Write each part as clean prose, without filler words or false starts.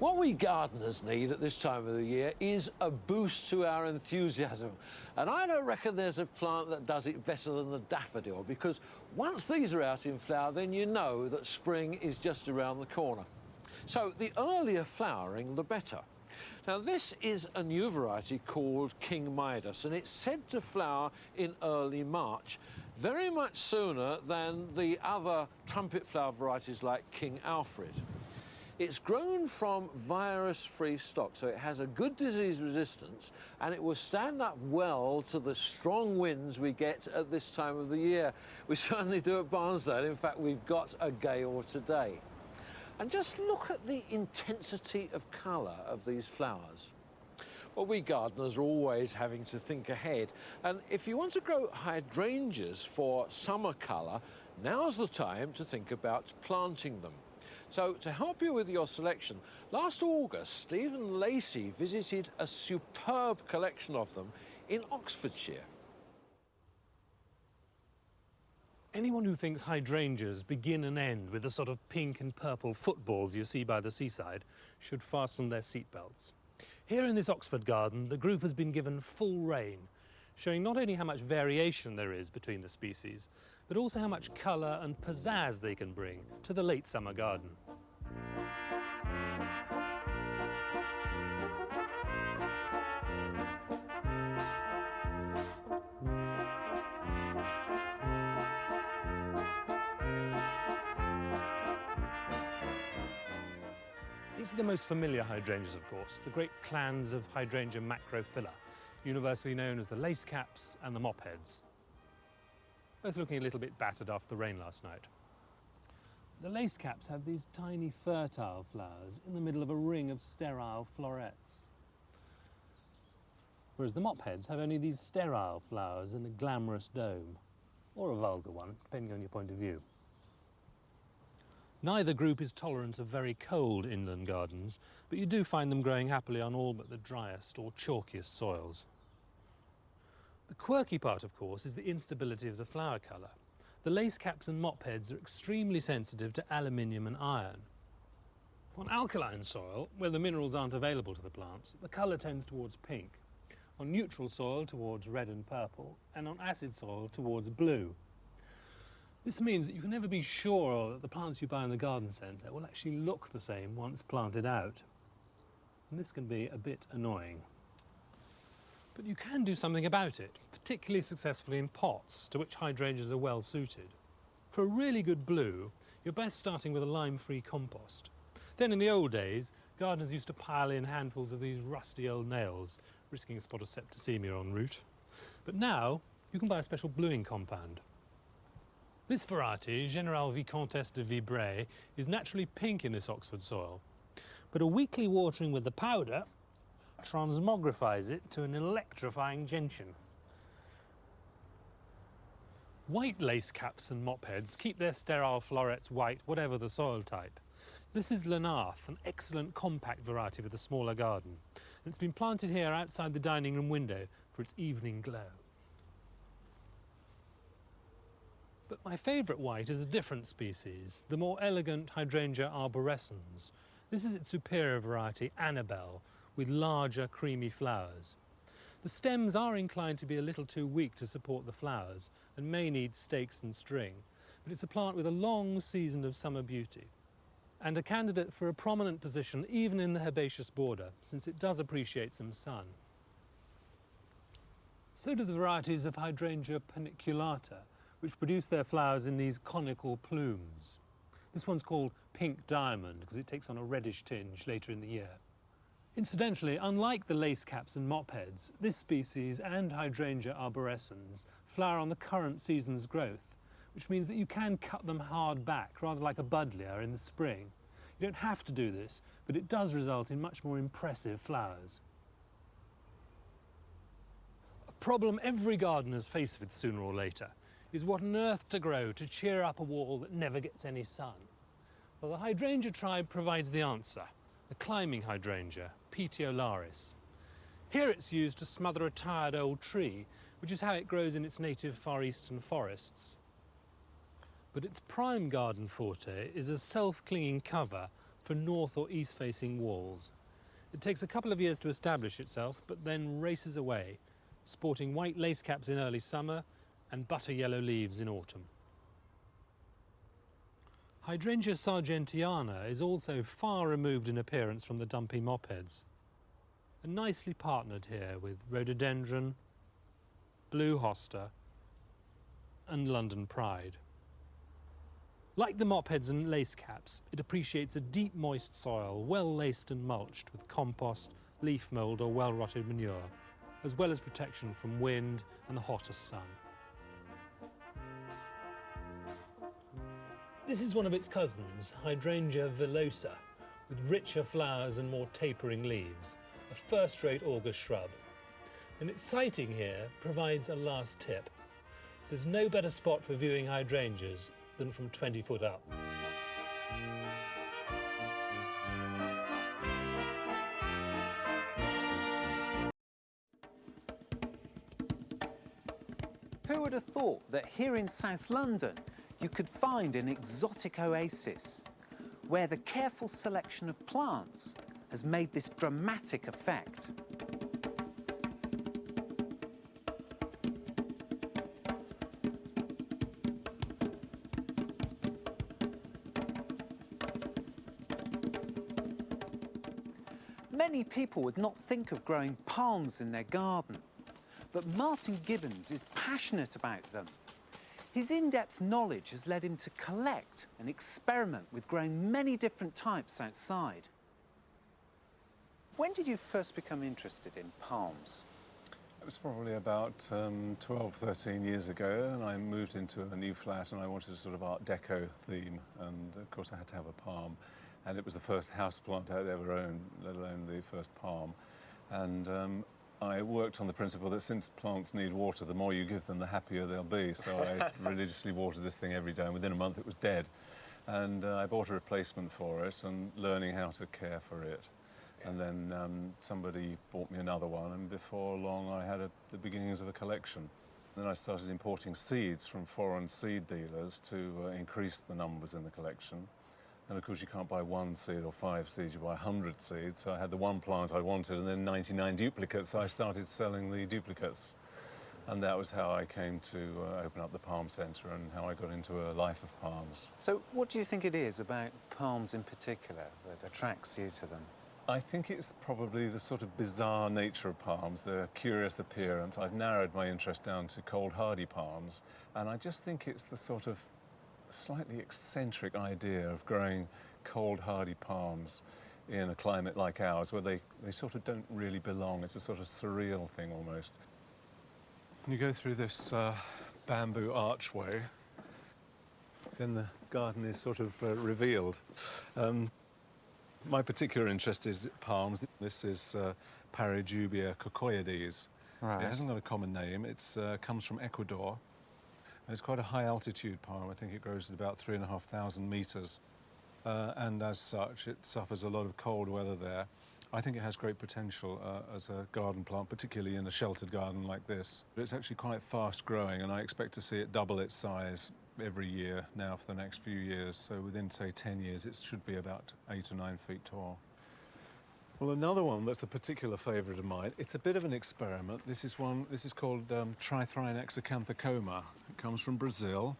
What we gardeners need at this time of the year is a boost to our enthusiasm. And I don't reckon there's a plant that does it better than the daffodil, because once these are out in flower, then you know that spring is just around the corner. So the earlier flowering, the better. Now, this is a new variety called King Midas, and it's said to flower in early March, very much sooner than the other trumpet flower varieties like King Alfred. It's grown from virus-free stock, so it has a good disease resistance, and it will stand up well to the strong winds we get at this time of the year. We certainly do at Barnsdale. In fact, we've got a gale today. And just look at the intensity of colour of these flowers. Well, we gardeners are always having to think ahead. And if you want to grow hydrangeas for summer colour, now's the time to think about planting them. So, to help you with your selection, last August, Steve and Lacey visited a superb collection of them in Oxfordshire. Anyone who thinks hydrangeas begin and end with the sort of pink and purple footballs you see by the seaside should fasten their seatbelts. Here in this Oxford garden, the group has been given full rein, showing not only how much variation there is between the species, but also how much colour and pizzazz they can bring to the late summer garden. These are the most familiar hydrangeas, of course, the great clans of Hydrangea macrophylla, universally known as the lacecaps and the mopheads, both looking a little bit battered after the rain last night. The lacecaps have these tiny fertile flowers in the middle of a ring of sterile florets, whereas the mopheads have only these sterile flowers in a glamorous dome, or a vulgar one, depending on your point of view. Neither group is tolerant of very cold inland gardens, but you do find them growing happily on all but the driest or chalkiest soils. The quirky part, of course, is the instability of the flower colour. The lacecaps and mopheads are extremely sensitive to aluminium and iron. On alkaline soil, where the minerals aren't available to the plants, the colour tends towards pink. On neutral soil, towards red and purple, and on acid soil, towards blue. This means that you can never be sure that the plants you buy in the garden centre will actually look the same once planted out. And this can be a bit annoying. But you can do something about it, particularly successfully in pots, to which hydrangeas are well suited. For a really good blue, you're best starting with a lime-free compost. Then in the old days, gardeners used to pile in handfuls of these rusty old nails, risking a spot of septicemia en route. But now, you can buy a special bluing compound. This variety, Général Vicomtesse de Vibray, is naturally pink in this Oxford soil, but a weekly watering with the powder transmogrifies it to an electrifying gentian. White lacecaps and mopheads keep their sterile florets white, whatever the soil type. This is Lenarth, an excellent compact variety for the smaller garden, and it's been planted here outside the dining room window for its evening glow. But my favourite white is a different species, the more elegant Hydrangea arborescens. This is its superior variety, Annabelle, with larger, creamy flowers. The stems are inclined to be a little too weak to support the flowers and may need stakes and string, but it's a plant with a long season of summer beauty and a candidate for a prominent position even in the herbaceous border, since it does appreciate some sun. So do the varieties of Hydrangea paniculata, which produce their flowers in these conical plumes. This one's called pink diamond because it takes on a reddish tinge later in the year. Incidentally, unlike the lacecaps and mopheads, this species and Hydrangea arborescens flower on the current season's growth, which means that you can cut them hard back, rather like a buddleia in the spring. You don't have to do this, but it does result in much more impressive flowers. A problem every gardener's faced with sooner or later is what on earth to grow to cheer up a wall that never gets any sun. Well, the hydrangea tribe provides the answer, the climbing hydrangea, petiolaris. Here it's used to smother a tired old tree, which is how it grows in its native Far Eastern forests. But its prime garden forte is a self-clinging cover for north or east-facing walls. It takes a couple of years to establish itself, but then races away, sporting white lace caps in early summer and butter yellow leaves in autumn. Hydrangea sargentiana is also far removed in appearance from the dumpy mopheads, and nicely partnered here with rhododendron, blue hosta and London pride. Like the mopheads and lace caps, it appreciates a deep moist soil, well laced and mulched with compost, leaf mould or well-rotted manure, as well as protection from wind and the hottest sun. This is one of its cousins, Hydrangea villosa, with richer flowers and more tapering leaves, a first-rate August shrub. And its sighting here provides a last tip. There's no better spot for viewing hydrangeas than from 20 foot up. Who would have thought that here in South London you could find an exotic oasis where the careful selection of plants has made this dramatic effect? Many people would not think of growing palms in their garden, but Martin Gibbons is passionate about them. His in-depth knowledge has led him to collect and experiment with growing many different types outside. When did you first become interested in palms? It was probably about 12, 13 years ago, and I moved into a new flat and I wanted a sort of Art Deco theme, and of course I had to have a palm. And it was the first house plant I'd ever owned, let alone the first palm. And I worked on the principle that since plants need water, the more you give them, the happier they'll be. So I religiously watered this thing every day, and within a month it was dead. And I bought a replacement for it, and learning how to care for it. And then somebody bought me another one, and before long I had the beginnings of a collection. Then I started importing seeds from foreign seed dealers to increase the numbers in the collection. And of course you can't buy one seed or 5 seeds, you buy 100 seeds. So I had the one plant I wanted and then 99 duplicates. So I started selling the duplicates. And that was how I came to open up the Palm Centre and how I got into a life of palms. So what do you think it is about palms in particular that attracts you to them? I think it's probably the sort of bizarre nature of palms, the curious appearance. I've narrowed my interest down to cold hardy palms, and I just think it's the sort of slightly eccentric idea of growing cold hardy palms in a climate like ours where they sort of don't really belong. It's a sort of surreal thing almost. You go through this bamboo archway, then the garden is sort of revealed. My particular interest is palms. This is Parajubia cocoides. Right. It hasn't got a common name. It comes from Ecuador. And it's quite a high altitude palm. I think it grows at about 3,500 metres. And as such, it suffers a lot of cold weather there. I think it has great potential as a garden plant, particularly in a sheltered garden like this. But it's actually quite fast growing, and I expect to see it double its size every year now for the next few years. So within, say, 10 years, it should be about 8 or 9 feet tall. Well, another one that's a particular favourite of mine, it's a bit of an experiment. This is called Trithrine exacanthocoma. It comes from Brazil.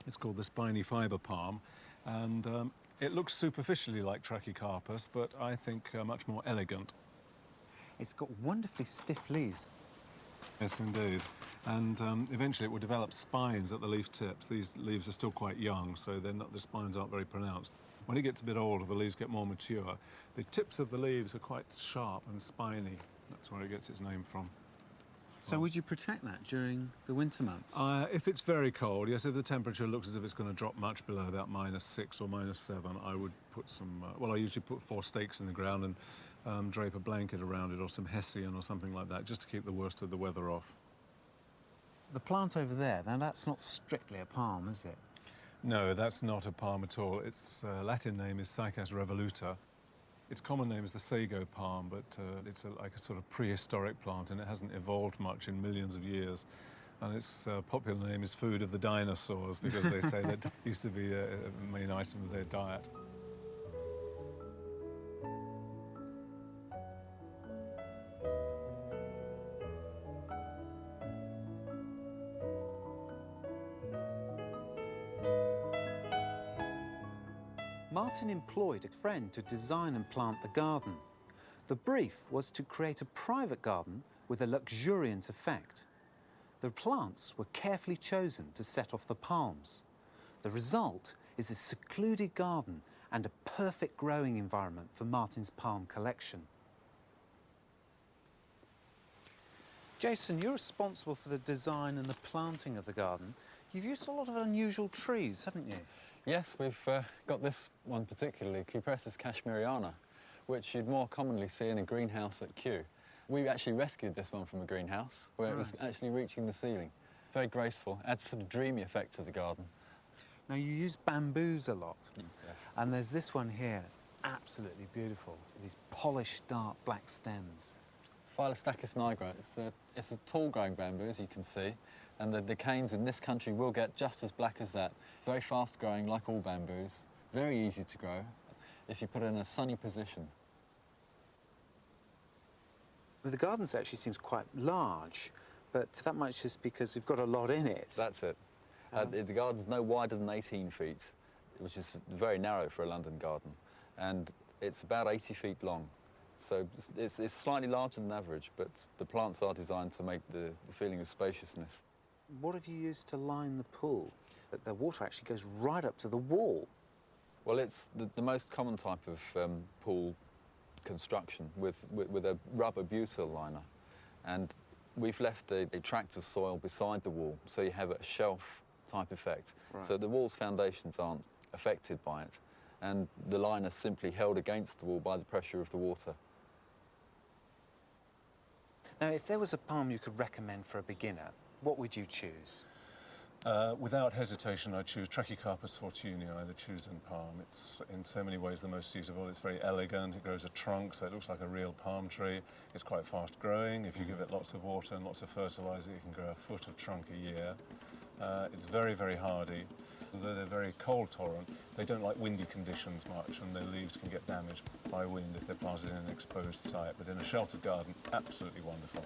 It's called the spiny fibre palm. And it looks superficially like Trachycarpus, but I think much more elegant. It's got wonderfully stiff leaves. Yes, indeed. And eventually it will develop spines at the leaf tips. These leaves are still quite young, so the spines aren't very pronounced. When it gets a bit older, the leaves get more mature. The tips of the leaves are quite sharp and spiny. That's where it gets its name from. So would you protect that during the winter months? If it's very cold, yes, if the temperature looks as if it's going to drop much below about -6 or -7, I would put some, well, I usually put 4 stakes in the ground and drape a blanket around it or some hessian or something like that, just to keep the worst of the weather off. The plant over there, now that's not strictly a palm, is it? No, that's not a palm at all. Its Latin name is Cycas revoluta. Its common name is the sago palm, but it's like a sort of prehistoric plant, and it hasn't evolved much in millions of years. And its popular name is food of the dinosaurs, because they say that used to be a main item of their diet. Martin employed a friend to design and plant the garden. The brief was to create a private garden with a luxuriant effect. The plants were carefully chosen to set off the palms. The result is a secluded garden and a perfect growing environment for Martin's palm collection. Jason, you're responsible for the design and the planting of the garden. You've used a lot of unusual trees, haven't you? Yes, we've got this one particularly, Cupressus cashmeriana, which you'd more commonly see in a greenhouse at Kew. We actually rescued this one from a greenhouse where it was actually reaching the ceiling. Very graceful, adds sort of dreamy effect to the garden. Now, you use bamboos a lot. Yes. And there's this one here, it's absolutely beautiful. These polished, dark black stems. Phylostachys nigra, it's a tall-growing bamboo, as you can see, and the canes in this country will get just as black as that. It's very fast-growing, like all bamboos, very easy to grow if you put it in a sunny position. Well, the garden actually seems quite large, but that might just because you've got a lot in it. That's it. The garden's no wider than 18 feet, which is very narrow for a London garden, and it's about 80 feet long. So it's slightly larger than average, but the plants are designed to make the feeling of spaciousness. What have you used to line the pool? That the water actually goes right up to the wall. Well, it's the most common type of pool construction with a rubber butyl liner, and we've left a tract of soil beside the wall, so you have a shelf type effect. Right. So the wall's foundations aren't affected by it, and the liner's simply held against the wall by the pressure of the water. Now, if there was a palm you could recommend for a beginner, what would you choose? Without hesitation, I'd choose Trachycarpus fortunei, the Chusan palm. It's in so many ways the most suitable. It's very elegant. It grows a trunk, so it looks like a real palm tree. It's quite fast growing. If you give it lots of water and lots of fertilizer, it can grow a foot of trunk a year. It's very, very hardy. Although they're very cold tolerant, they don't like windy conditions much, and their leaves can get damaged by wind if they're planted in an exposed site. But in a sheltered garden, absolutely wonderful.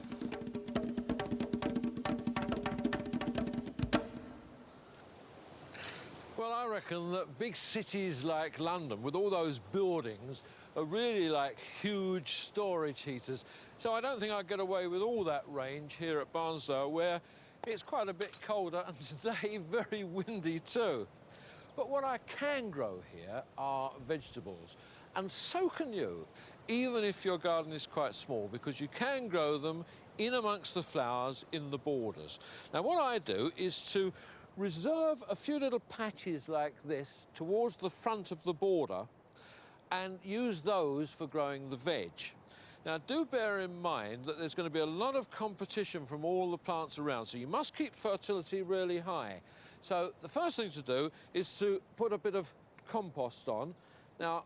Well, I reckon that big cities like London, with all those buildings, are really like huge storage heaters. So I don't think I'd get away with all that range here at Barnsdale, where it's quite a bit colder and today very windy too. But what I can grow here are vegetables, and so can you, even if your garden is quite small, because you can grow them in amongst the flowers in the borders. Now, what I do is to reserve a few little patches like this towards the front of the border and use those for growing the veg. Now, do bear in mind that there's going to be a lot of competition from all the plants around, so you must keep fertility really high. So the first thing to do is to put a bit of compost on. Now,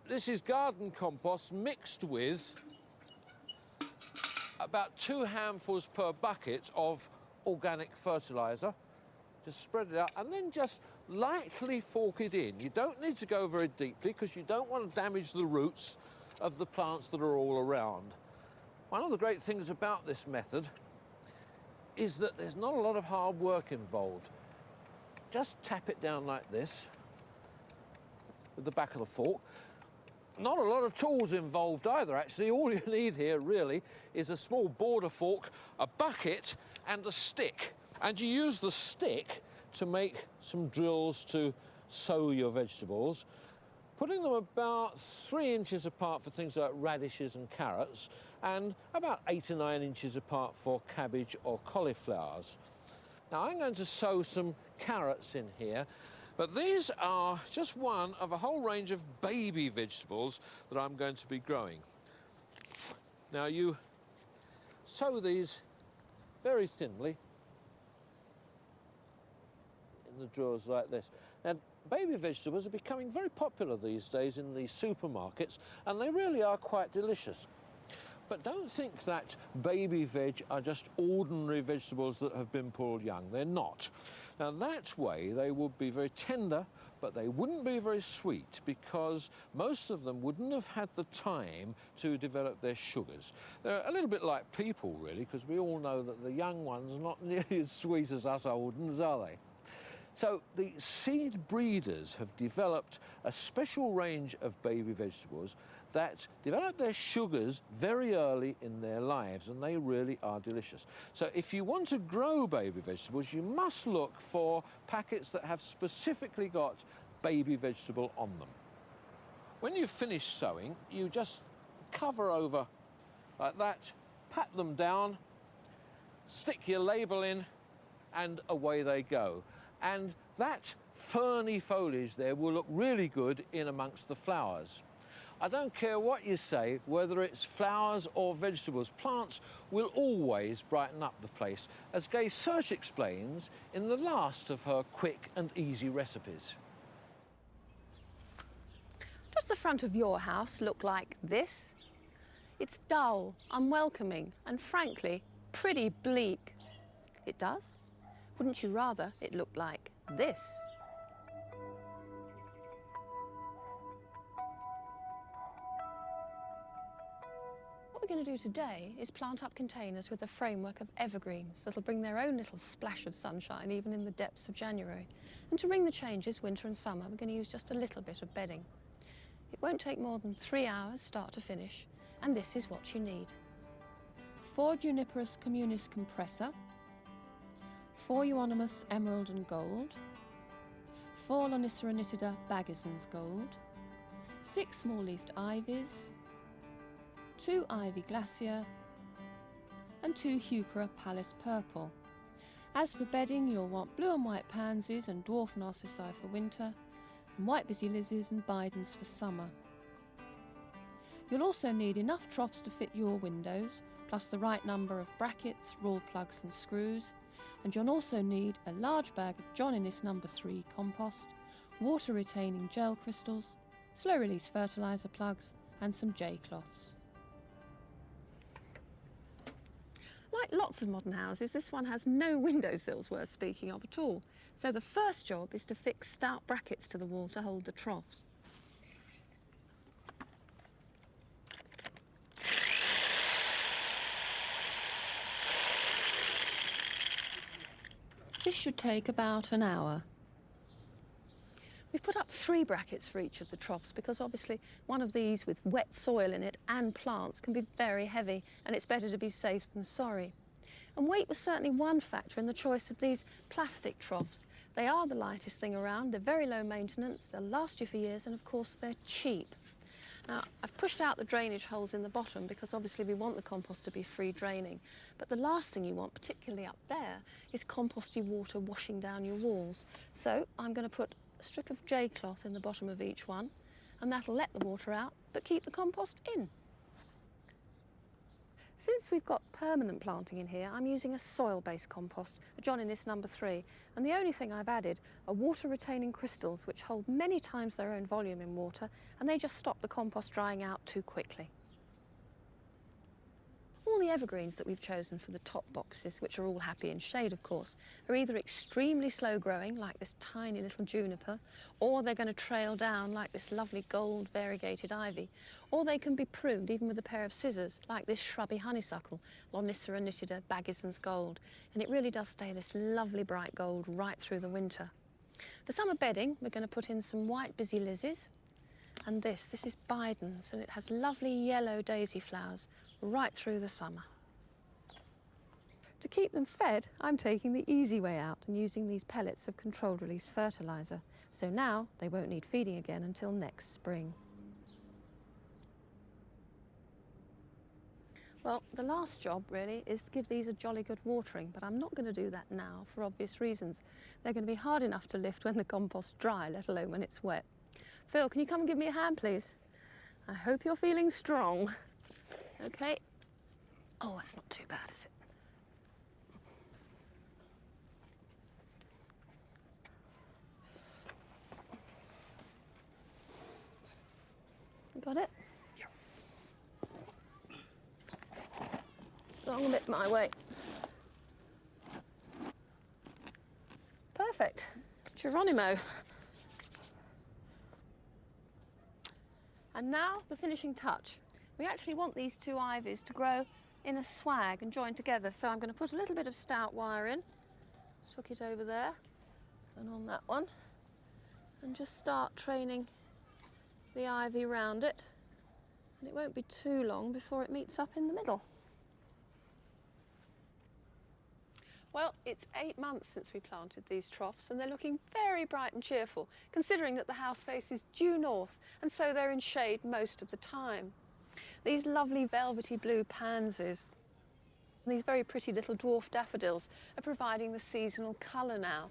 this is garden compost mixed with about 2 handfuls per bucket of organic fertiliser. Just spread it out and then just lightly fork it in. You don't need to go very deeply because you don't want to damage the roots of the plants that are all around. One of the great things about this method is that there's not a lot of hard work involved. Just tap it down like this with the back of the fork. Not a lot of tools involved either, actually. All you need here really is a small border fork, a bucket and a stick. And you use the stick to make some drills to sow your vegetables, putting them about 3 inches apart for things like radishes and carrots, and about 8 or 9 inches apart for cabbage or cauliflowers. Now, I'm going to sow some carrots in here, but these are just one of a whole range of baby vegetables that I'm going to be growing. Now, you sow these very thinly in the drills like this. Now, baby vegetables are becoming very popular these days in the supermarkets, and they really are quite delicious. But don't think that baby veg are just ordinary vegetables that have been pulled young. They're not. Now, that way they would be very tender, but they wouldn't be very sweet because most of them wouldn't have had the time to develop their sugars. They're a little bit like people, really, because we all know that the young ones are not nearly as sweet as us old ones, are they? So the seed breeders have developed a special range of baby vegetables that develop their sugars very early in their lives, and they really are delicious. So if you want to grow baby vegetables, you must look for packets that have specifically got baby vegetable on them. When you've finished sowing, you just cover over like that, pat them down, stick your label in, and away they go. And that ferny foliage there will look really good in amongst the flowers. I don't care what you say, whether it's flowers or vegetables, plants will always brighten up the place, as Gay Search explains in the last of her quick and easy recipes. Does the front of your house look like this? It's dull, unwelcoming, and frankly, pretty bleak. It does? Wouldn't you rather it looked like this? What we're going to do today is plant up containers with a framework of evergreens that'll bring their own little splash of sunshine even in the depths of January. And to ring the changes, winter and summer, we're going to use just a little bit of bedding. It won't take more than 3 hours start to finish, and this is what you need. 4 Juniperus communis compressa, 4 Euonymus emerald and gold, 4 Lonicera nitida baggisons gold, 6 small-leafed ivies, 2 ivy glacier, and 2 Heuchera pallis purple. As for bedding, you'll want blue and white pansies and dwarf narcissi for winter, and white busy lizzies and bidens for summer. You'll also need enough troughs to fit your windows, plus the right number of brackets, rule plugs and screws, and you'll also need a large bag of John Innes No. 3 compost, water-retaining gel crystals, slow-release fertiliser plugs, and some J-cloths. Like lots of modern houses, this one has no windowsills worth speaking of at all. So the first job is to fix stout brackets to the wall to hold the troughs. This should take about an hour. We've put up 3 brackets for each of the troughs because obviously one of these with wet soil in it and plants can be very heavy, and it's better to be safe than sorry. And weight was certainly one factor in the choice of these plastic troughs. They are the lightest thing around, they're very low maintenance, they'll last you for years, and of course they're cheap. Now, I've pushed out the drainage holes in the bottom because obviously we want the compost to be free draining. But the last thing you want, particularly up there, is composty water washing down your walls. So I'm going to put a strip of J-cloth in the bottom of each one, and that'll let the water out but keep the compost in. Since we've got permanent planting in here, I'm using a soil-based compost, a John Innes No. 3, and the only thing I've added are water-retaining crystals which hold many times their own volume in water, and they just stop the compost drying out too quickly. All the evergreens that we've chosen for the top boxes, which are all happy in shade of course, are either extremely slow growing like this tiny little juniper, or they're going to trail down like this lovely gold variegated ivy, or they can be pruned even with a pair of scissors like this shrubby honeysuckle, Lonicera nitida baggisons gold, and it really does stay this lovely bright gold right through the winter. For summer bedding, we're going to put in some white busy lizzies, and this is bidens, and it has lovely yellow daisy flowers right through the summer. To keep them fed, I'm taking the easy way out and using these pellets of controlled release fertiliser. So now they won't need feeding again until next spring. Well, the last job really is to give these a jolly good watering, but I'm not going to do that now for obvious reasons. They're going to be hard enough to lift when the compost's dry, let alone when it's wet. Phil, can you come and give me a hand, please? I hope you're feeling strong. Okay. Oh, that's not too bad, is it? Got it? Long a bit my way. Perfect. Geronimo. And now the finishing touch. We actually want these 2 ivies to grow in a swag and join together, so I'm going to put a little bit of stout wire in, hook it over there, and on that one, and just start training the ivy round it, and it won't be too long before it meets up in the middle. Well, it's 8 months since we planted these troughs, and they're looking very bright and cheerful, considering that the house faces due north, and so they're in shade most of the time. These lovely velvety blue pansies, and these very pretty little dwarf daffodils are providing the seasonal colour now.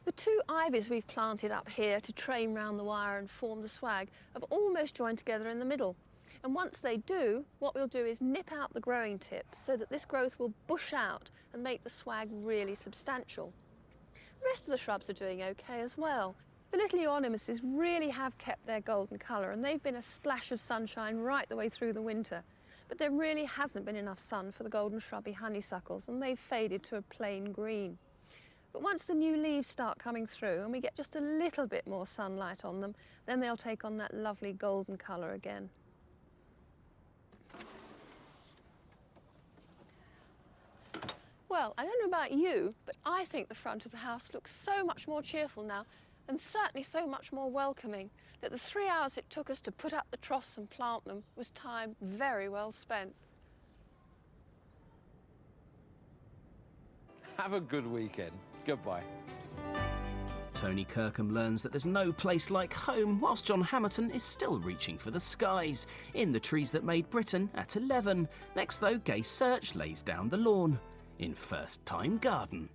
The two ivies we've planted up here to train round the wire and form the swag have almost joined together in the middle. And once they do, what we'll do is nip out the growing tips so that this growth will bush out and make the swag really substantial. The rest of the shrubs are doing okay as well. The little ornamental really have kept their golden colour, and they've been a splash of sunshine right the way through the winter. But there really hasn't been enough sun for the golden shrubby honeysuckles, and they've faded to a plain green. But once the new leaves start coming through and we get just a little bit more sunlight on them, then they'll take on that lovely golden colour again. Well, I don't know about you, but I think the front of the house looks so much more cheerful now, and certainly so much more welcoming, that the 3 hours it took us to put up the troughs and plant them was time very well spent. Have a good weekend. Goodbye. Tony Kirkham learns that there's no place like home, whilst John Hamilton is still reaching for the skies. In The Trees That Made Britain at 11. Next, though, Gay Search lays down the lawn in First Time Garden.